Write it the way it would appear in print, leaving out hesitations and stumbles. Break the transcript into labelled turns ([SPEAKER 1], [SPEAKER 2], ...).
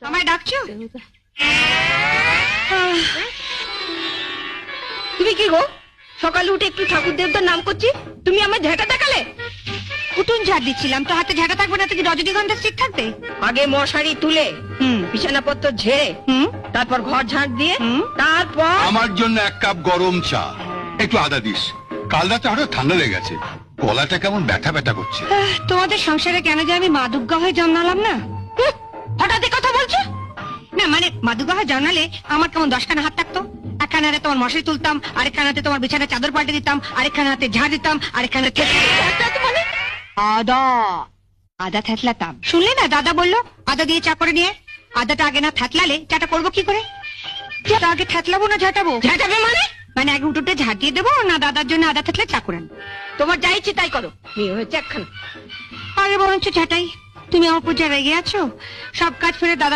[SPEAKER 1] আমায় ডাকছো? তুমি কি গো, সকালে উঠে একটু ঠাকুর দেবতার নাম করছি, তুমি আমার ঝাঁটা দেখালে? উঠুন ঝাড় দিচ্ছিলাম, তো হাতে ঝাঁটা থাকবে না তো কি রজনীগন্ধা স্টিক থাকবে? আগে মশারি তুলে বিছানাপত্র ঝেড়ে তারপর ঘর ঝাড় দিয়ে তারপর
[SPEAKER 2] আমার জন্য 1 কাপ গরম চা, একটু আদা দিস। কাল রাতে হঠাৎ ঠান্ডা লেগে গেছে, গলাটা কেমন ব্যথা ব্যথা করছে।
[SPEAKER 1] তোমাদের সংসারে কেন যে আমি মা দুর্গা হয়ে জন্মালাম না? হঠাৎ এই কথা বলছো? না মানে মা দুর্গা হয়ে জন্মালে আমার কেমন 10খানা হাত থাকতো। একখানাতে তোমার মশারি তুলতাম, আরেকখানাতে তোমার বিছানার চাদর পাল্টে দিতাম, আরেকখানাতে ঝাড় দিতাম, আরেকখানাতে মানে আদা আদা থেতলাতাম। শুনলে না, দাদা বললো আদা দিয়ে চা করে নিয়ে। আদাটা আগে না থেতলালে চাটা করবো কি করে? আগে থেতলাবো না ঝাঁটাবো? ঝাঁটাবে মানে মানে আগে উঠোতে ঝাঁট দিয়ে দেবো না দাদার জন্য আদা থেতলে চা করে আনবো? তোমার যা ইচ্ছে তাই করো, মেয়ে হয়েছে একখানা। আগে বরঞ্চ ঝাঁটাই। তুমি আমার উপর যা রেগে আছো, সব কাজ ফেলে দাদা